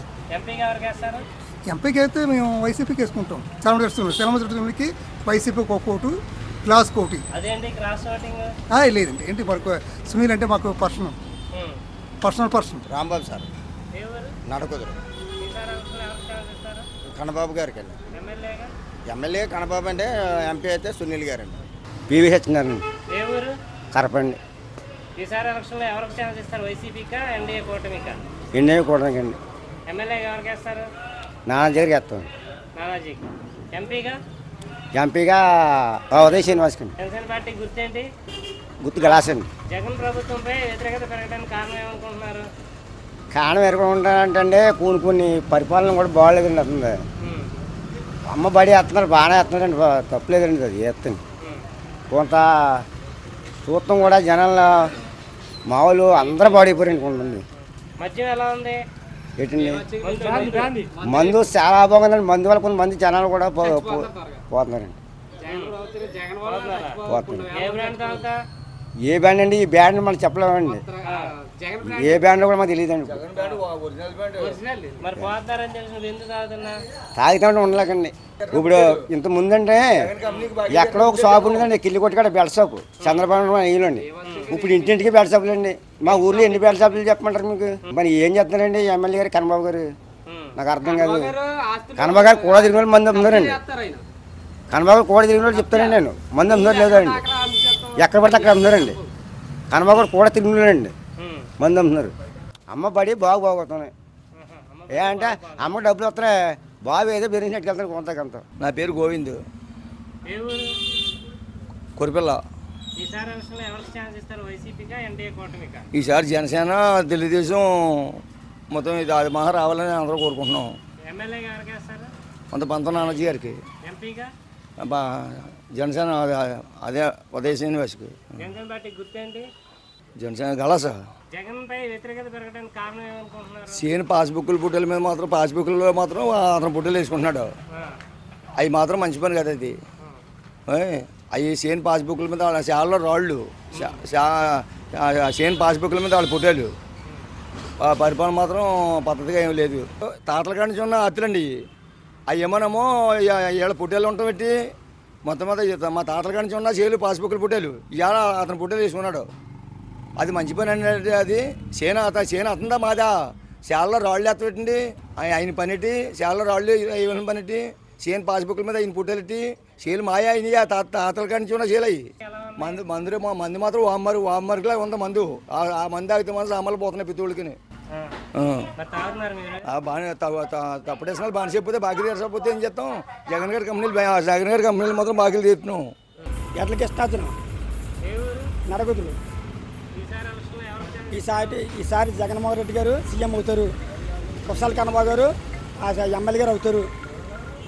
ఎంపీకి అయితే మేము వైసీపీకి వేసుకుంటాం. సెలమకి వైసీపీకి ఒక ఓటు, గ్లాస్ కోటి. లేదండి, ఏంటి మనకు సునీల్ అంటే మాకు పర్సనల్ రాంబాబు సార్ నడకుదురు. కన్నబాబు గారికి అండి. ఎమ్మెల్యే కన్నబాబు అంటే, ఎంపీ అయితే సునీల్ గారండి. పివిహెచ్ గారు కరపండి. ఈసారి ఎలక్షన్లో ఎవరికి ఛాన్స్ ఇస్తారు? వైసీపీకా, ఎన్డీఏ కూటమికా? ఎన్డీఏ కూటమికి అండి. ఎమ్మెల్యేగా ఎవరికి వేస్తారు? నానాజీ గారికి వేస్తాం. నానాజీకి. ఎంపీగా ఉదయ్ శ్రీనివాస్ కండి. జనసేన పార్టీ గుర్తేంటి? గుర్తు గ్లాస్ అండి. జగన్ ప్రభుత్వంపై వ్యతిరేకత పెరగడానికి కారణం ఏమనుకుంటున్నారు? కారణం ఎక్కడుంటానంటే కొన్ని పరిపాలన కూడా బాగోలేదండి. అతను అమ్మ బడి వేస్తున్నారు, బాగానే వేస్తున్నారండి, తప్పులేదండి. అది వేస్తాను కొంత చూస్తాం కూడా. జనాల్లో మామూలు అందరూ బాడైపోయారండి. కొంతమంది మద్యం ఎలా ఉంది? ఏంటండి మందు చాలా బాగుందండి. మందు వల్ల కొంతమంది జనాలు కూడా పోతున్నారండి. ఏ బ్యాండ్ అండి? ఈ బ్యాండ్ మనం చెప్పలేమండి. ఏ బ్యాండ్ కూడా మాకు తెలియదండి. తాగితే ఉండలేకండి. ఇప్పుడు ఇంత ముందంటే ఎక్కడో ఒక షాప్ ఉండదండి, కిల్లి కొట్టుకాడ బెల్ట్ షాపు, చంద్రబాబు వేయలండి. ఇప్పుడు ఇంటింటికి బెల్ట్ షాపులు అండి. మా ఊర్లో ఎన్ని బెల్ట్ షాపులు చెప్పమంటారు మీకు? మరి ఏం చెప్తున్నారండి ఎమ్మెల్యే గారు కన్నబాబు గారు? నాకు అర్థం కాదు. కన్నబాబు గారు కూడా తిరిగిన వాళ్ళు మంది అమ్ముతున్నారండి. కన్నబాబు గారు కూడా తిరిగిన వాళ్ళు చెప్తానండి నేను, మంది అమ్ముతారు లేదండి. ఎక్కడ పడితే అక్కడ అమ్ముతారండి. కన్నబాబు గారు కూడా తిరిగినారండి, మంది అమ్ముతున్నారు. అమ్మ బడి బాగుపోతున్నాయి. ఏ అంటే అమ్మకు డబ్బులు వస్తున్నాయి, బాబు ఏదో బిర్యానీ వెళ్తాను కొంతకంత. నా పేరు గోవింద్, కొరిపిల్ల. ఈసారి జనసేన తెలుగుదేశం మొత్తం ఇది అది మహా రావాలని అందరూ కోరుకుంటున్నాం. ఎమ్మెల్యేగా ఎవరికి వేస్తారు? కొంత పంత నానాజీ గారికి. ఎంపీగా జనసేన అదే ఉదయ శ్రీనివాస్కి. జనసేన పార్టీ గుర్తేంటి? జనసేన గలాస. జగన్ పై వ్యతిరేకత పెరగడానికి కారణం ఏమనుకుంటున్నారు? సీన్ పాస్బుక్ల పుట్టెల మీద మాత్రం పాస్బుక్లో మాత్రం అతను పుట్టెలు వేసుకుంటున్నాడు. అవి మాత్రం మంచి పని కదా అది. అవి సేన్ పాస్బుక్ల మీద వాళ్ళ శాలలో రాళ్ళు, సేన్ పాస్బుక్ల మీద వాళ్ళ పుట్టేలు. పరిపాలన మాత్రం పద్ధతిగా ఏం లేదు. తాతల కాడి నుంచి ఉన్న అత్తులండి అవి ఏమోనేమో వీళ్ళ పుట్టేలు ఉంటాం పెట్టి మొత్తం మీద మా తాతల కాడి నుంచి ఉన్న సేలు పాస్బుక్లు పుట్టేలు ఇవాళ అతను పుట్టేలు వేసుకున్నాడు. అది మంచి పని అంటే అది సేన అతందా మాదా శాలలో రాళ్ళు ఎత్తబెట్టండి ఆయన పనిటి శాలలో రాళ్ళు ఇవ్వని పనిటి సేన్ పాస్బుక్ల మీద ఆయన పుట్టేలెట్టి సేలు మాయా అయినాయి. తాతల కాడి నుంచి ఉన్న సేలు అవి మందు మాత్రం వామ్మర్లా ఉంది మందు. ఆ మందు తాగితే మాత్రం అమలు పోతున్నాయి పిత్తోళ్ళకి. బాగా తప్పడేసిన బాగా చెప్పితే బాకీలు తీర్చకపోతే ఏం చేస్తాం? జగన్ గారి కంపెనీలు మాత్రం బాకీలు తీరుతున్నాం. ఎట్లకి ఇస్తాను నడగుతులు. ఈసారి జగన్మోహన్ రెడ్డి గారు సీఎం అవుతారు, కుశల కన్నబాబు గారు ఎమ్మెల్యే గారు అవుతారు.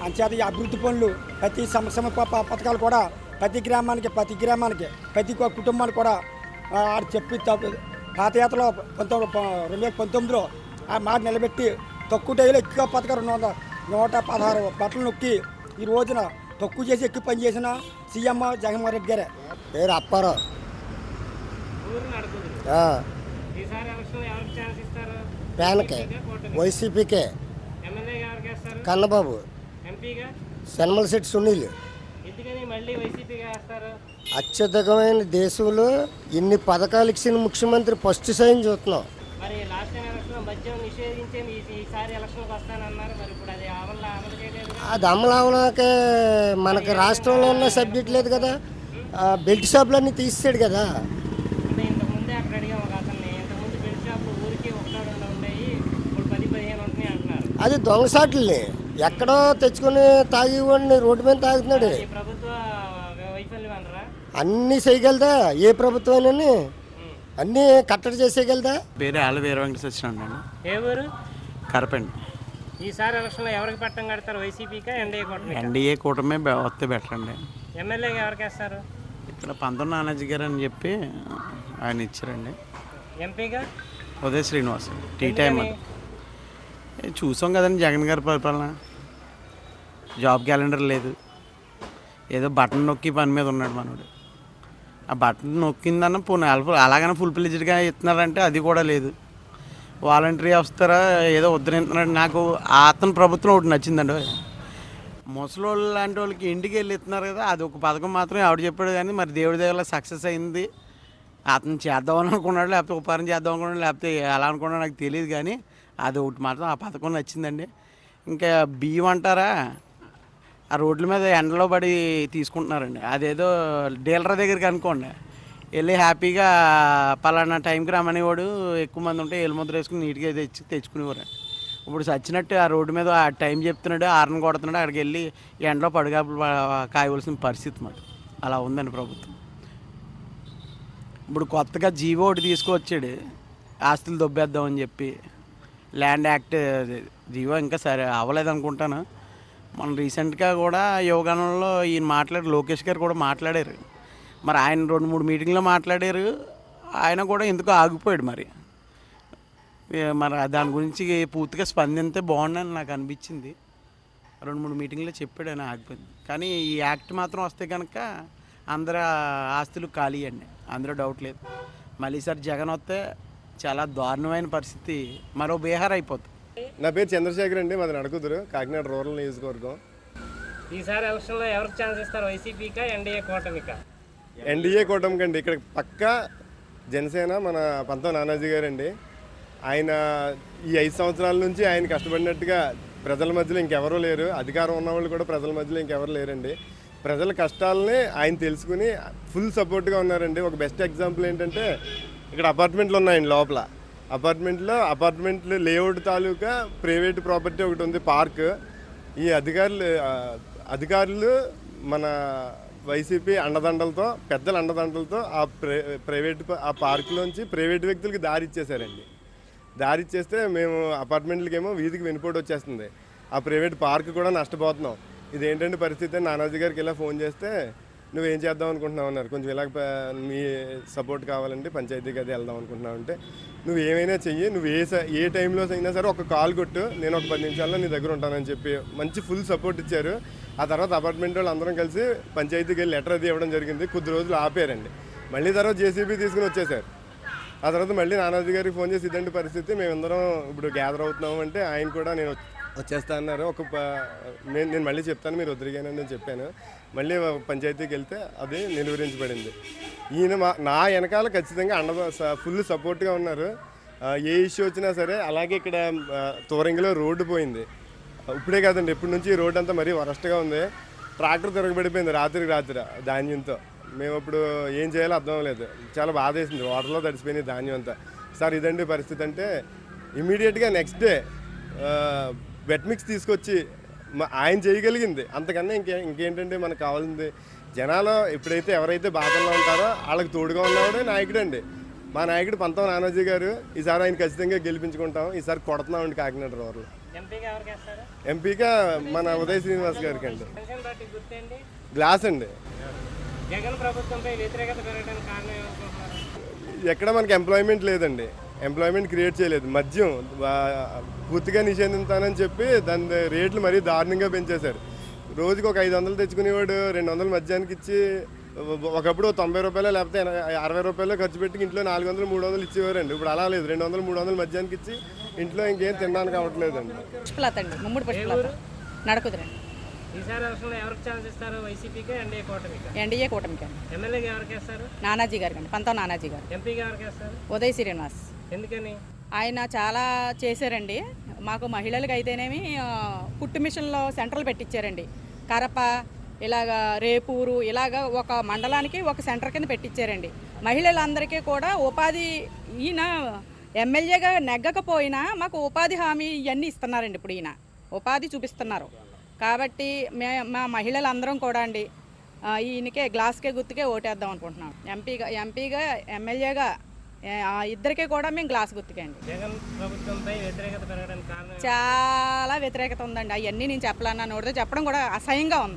అంచేత ఈ అభివృద్ధి పనులు ప్రతి సంక్షేమ పథకాలు కూడా ప్రతి గ్రామానికి ప్రతి కుటుంబానికి కూడా ఆడు చెప్పి పాదయాత్రలో 2019లో ఆ మాట నిలబెట్టి తక్కువ టైంలో ఎక్కువ పథకాలు 116 బట్టలు నొక్కి ఈ రోజున తక్కువ చేసి ఎక్కువ పని చేసిన సీఎం జగన్మోహన్ రెడ్డి గారే. పేరు అప్పారావు. ప్యాన్కే వైసీపీకే కన్నబాబు, శనమలశెట్టి సునీల్. అత్యధికమైన దేశంలో ఇన్ని పథకాలు ఇచ్చిన ముఖ్యమంత్రి ఫస్ట్ సైన్ చూస్తున్నాం. అది అమలు అవడాకే మనకి రాష్ట్రంలో ఉన్న సబ్జెక్ట్ లేదు కదా. బెల్ట్ షాపులన్నీ తీసాడు కదా. అది దొంగసాట్లని ఎక్కడో తెచ్చుకొని తాగివ్వండి రోడ్డు మీద తాగుతున్నాడు. అన్నీ చేయగలదా ఏ ప్రభుత్వం? అన్నీ కట్టడి చేసేయగలదా? పేరు ఆళ్ళ వీర వెంకట సత్యనారాయణ అండి. ఏ ఊరు? కరపండి. ఈసారి ఎలక్షన్లో ఎవరికి పట్టం కడతారు? వైసీపీకా ఎన్డీఏ కూటమి? ఎన్డీఏ కూటమి వస్తే బెటర్ అండి. ఎమ్మెల్యేగా ఎవరికి వేస్తారు? ఇక్కడ పంతం నానాజీ గారు అని చెప్పి ఆయన ఇచ్చారండి. ఎంపీగా ఉదయ శ్రీనివాస్. టీ టైం అది చూసాం కదండి జగన్ గారి పరిపాలన. జాబ్ క్యాలెండర్ లేదు, ఏదో బటన్ నొక్కి పని మీద ఉన్నాడు మనోడు. ఆ బటన్ నొక్కిందన్న పోనీ అలాగనే ఫుల్ ప్లెజ్డ్గా ఇస్తున్నారంటే అది కూడా లేదు. వాలంటరీ వస్తారా ఏదో ఉద్ధరిస్తున్నాడు. నాకు అతని ప్రభుత్వం ఒకటి నచ్చిందండి. ముసలోళ్ళు లాంటి వాళ్ళకి ఇంటికి వెళ్ళి ఇస్తున్నారు కదా, అది ఒక పథకం మాత్రం ఆవిడ చెప్పాడు. కానీ మరి దేవుడి దగ్గర సక్సెస్ అయింది. అతను చేద్దామని అనుకున్నాడు, లేకపోతే ఉపకారం చేద్దాం అనుకున్నాడు, లేకపోతే ఎలా అనుకున్నాడు నాకు తెలియదు. కానీ అది ఒకటి మాత్రం ఆ పథకం నచ్చిందండి. ఇంకా బియ్యం అంటారా ఆ రోడ్ల మీద ఎండలో పడి తీసుకుంటున్నారండి. అదేదో డీలర్ దగ్గరికి అనుకోండి వెళ్ళి హ్యాపీగా పలానా టైంకి రమ్మనేవాడు, ఎక్కువ మంది ఉంటే ఎలుముద్ర వేసుకుని నీట్గా తెచ్చుకునేవారు. ఇప్పుడు చచ్చినట్టు ఆ రోడ్డు మీద ఆ టైం చెప్తున్నాడు, ఆర్ని కొడుతున్నాడు, అక్కడికి వెళ్ళి ఎండలో పడిగాపులు కాయవలసిన పరిస్థితి మాట. అలా ఉందండి ప్రభుత్వం. ఇప్పుడు కొత్తగా జీవో ఒకటి తీసుకువచ్చాడు, ఆస్తులు దొబ్బేద్దామని చెప్పి. ల్యాండ్ యాక్ట్ జీవో ఇంకా సరే అవ్వలేదు అనుకుంటాను. మనం రీసెంట్గా కూడా యువగణంలో ఈయన లోకేష్ గారు కూడా మాట్లాడారు. మరి ఆయన 2-3 మీటింగ్లో మాట్లాడారు. ఆయన కూడా ఎందుకో ఆగిపోయాడు. మరి దాని గురించి పూర్తిగా స్పందింతే బాగుండని నాకు అనిపించింది. 2-3 మీటింగ్లో చెప్పాడు, ఆయన ఆగిపోయింది. కానీ ఈ యాక్ట్ మాత్రం వస్తే కనుక అందరూ ఆస్తులు ఖాళీ అండి, అందులో డౌట్ లేదు. మళ్ళీ ఈసారి జగన్ వస్తే చాలా దారుణమైన పరిస్థితి, మరో బీహార్ అయిపోతుంది. నా పేరు చంద్రశేఖర్ అండి, మాది నడకుదురు, కాకినాడ రూరల్ నియోజకవర్గం. ఈసారి ఎలక్షన్లో ఎవరికి ఛాన్స్ ఇస్తారు? వైసీపీకా ఎన్డీఏ కూటమికా? ఎన్డీఏ కూటమికి అండి. ఇక్కడ పక్కా జనసేన మన పంతం నానాజీ గారు అండి. ఆయన ఈ 5 సంవత్సరాల నుంచి ఆయన కష్టపడినట్టుగా ప్రజల మధ్యలో ఇంకెవరూ లేరు. అధికారం ఉన్నవాళ్ళు కూడా ప్రజల మధ్యలో ఇంకెవరు లేరండి. ప్రజల కష్టాలని ఆయన తెలుసుకుని ఫుల్ సపోర్ట్గా ఉన్నారండి. ఒక బెస్ట్ ఎగ్జాంపుల్ ఏంటంటే ఇక్కడ అపార్ట్మెంట్లు ఉన్నాయండి. లోపల అపార్ట్మెంట్లు లేఅవుట్ తాలూకా ప్రైవేట్ ప్రాపర్టీ ఒకటి ఉంది, పార్క్. ఈ అధికారులు మన వైసీపీ అండదండలతో, పెద్దల అండదండలతో ఆ పార్కులోంచి ప్రైవేట్ వ్యక్తులకి దారి ఇచ్చేసారండి. దారి ఇచ్చేస్తే మేము అపార్ట్మెంట్లకేమో వీధికి వెనుపోటు వచ్చేస్తుంది. ఆ ప్రైవేట్ పార్క్ కూడా నష్టపోతున్నాం. ఇదేంటంటే పరిస్థితి నానాజీ గారికి ఇలా ఫోన్ చేస్తే నువ్వేం చేద్దాం అనుకుంటున్నావు అన్నారు. కొంచెం ఇలా మీ సపోర్ట్ కావాలంటే పంచాయతీకి అది వెళ్దాం అనుకుంటున్నావు అంటే నువ్వు ఏమైనా చెయ్యి, నువ్వు ఏ టైంలో అయినా సరే ఒక కాల్ కొట్టు, నేను ఒక 10 నిమిషాల్లో నీ దగ్గర ఉంటానని చెప్పి మంచి ఫుల్ సపోర్ట్ ఇచ్చారు. ఆ తర్వాత అపార్ట్మెంట్ వాళ్ళు అందరం కలిసి పంచాయతీకి వెళ్ళి లెటర్ అది ఇవ్వడం జరిగింది. కొద్ది రోజులు ఆపారండి. మళ్ళీ తర్వాత జేసీబీ తీసుకుని వచ్చేసారు. ఆ తర్వాత మళ్ళీ నానాజీ గారికి ఫోన్ చేసి ఇదండి పరిస్థితి, మేమందరం ఇప్పుడు గ్యాదర్ అవుతున్నాము అంటే ఆయన కూడా నేను వచ్చేస్తా అన్నారు. నేను మళ్ళీ చెప్తాను మీరు వదిలిగానని నేను చెప్పాను. మళ్ళీ పంచాయతీకి వెళ్తే అది నిలువరించబడింది. ఈయన నా వెనకాల ఖచ్చితంగా ఫుల్ సపోర్ట్గా ఉన్నారు. ఏ ఇష్యూ వచ్చినా సరే. అలాగే ఇక్కడ తోరంగిలో రోడ్డు పోయింది. ఇప్పుడే కాదండి, ఎప్పటి నుంచి ఈ రోడ్డు అంతా మరీ వరస్ట్గా ఉంది. ట్రాక్టర్ తిరగబడిపోయింది రాత్రి ధాన్యంతో. మేము ఇప్పుడు ఏం చేయాలో అర్థం లేదు. చాలా బాధ వేసింది. వాటర్లో తడిసిపోయింది ధాన్యం అంతా. సార్ ఇదండి పరిస్థితి అంటే ఇమీడియట్గా నెక్స్ట్ డే వెట్ మిక్స్ తీసుకొచ్చి ఆయన చేయగలిగింది. అంతకన్నా ఇంకేంటంటే మనకు కావాల్సింది జనాలు ఎప్పుడైతే ఎవరైతే బాధల్లో ఉంటారో వాళ్ళకి తోడుగా ఉన్నవాడే నాయకుడు అండి. మా నాయకుడు పంతం నానాజీ గారు. ఈసారి ఆయన ఖచ్చితంగా గెలిపించుకుంటాం. ఈసారి కొడుతున్నామండి కాకినాడ రోడ్లు. ఎంపీగా మన ఉదయ్ శ్రీనివాస్ గారికి అండి. గ్లాస్ అండి. ఎక్కడ మనకి ఎంప్లాయ్మెంట్ లేదండి, ఎంప్లాయ్మెంట్ క్రియేట్ చేయలేదు. మద్యం పూర్తిగా నిషేధిస్తానని చెప్పి దాని రేట్లు మరీ దారుణంగా పెంచేశారు. రోజుకి ఒక 500 తెచ్చుకునేవాడు 200 మద్యానికి ఇచ్చి ఒకప్పుడు 90 రూపాయలు లేకపోతే 60 రూపాయలు ఖర్చు పెట్టి ఇంట్లో 400, 300 ఇచ్చేవారండి. ఇప్పుడు అలా లేదు. 200, 300 మద్యానికి ఇచ్చి ఇంట్లో ఇంకేం తినడానికి అవ్వట్లేదండి. పుష్పలత అండి, ముమ్మడి పుష్పలత నడుకుదురండి. ఈసారి అవసరంలో ఎవరికి ఛాన్స్ ఇస్తారు? వైసీపీకి, ఎన్డీఏ కూటమికి? ఎన్డీఏ కూటమికి. ఎమ్మెల్యేగా ఎవరికి వేస్తారు? నానాజీ గారికి అండి, పంతం నానాజీ గారు. ఎంపీగా ఎవరికి వేస్తారు? ఉదయ్ శ్రీనివాస్. ఎందుకని? ఆయన చాలా చేశారండి. మాకు మహిళలకు అయితేనేమి కుట్టు మిషన్లో సెంటర్లు పెట్టించారండి. కరప, ఇలాగా రేపూరు, ఇలాగా ఒక మండలానికి ఒక సెంటర్ కింద పెట్టించారండి. మహిళలందరికీ కూడా ఉపాధి, ఈయన ఎమ్మెల్యేగా నెగ్గకపోయినా మాకు ఉపాధి హామీ ఇవన్నీ ఇస్తున్నారండి. ఇప్పుడు ఈయన ఉపాధి చూపిస్తున్నారు కాబట్టి మా మహిళలందరం కూడా అండి ఈయనకే గ్లాస్కే గుర్తుకే ఓటేద్దాం అనుకుంటున్నాం. ఎంపీగా ఎమ్మెల్యేగా ఇద్దరికీ కూడా మేము గ్లాస్ గుర్తుకే అండి. జగన్ ప్రభుత్వంపై వ్యతిరేకత పెరగడానికి కారణం? చాలా వ్యతిరేకత ఉందండి. అవన్నీ నేను చెప్పాలన్నా నోడితే చెప్పడం కూడా అసహ్యంగా ఉంది.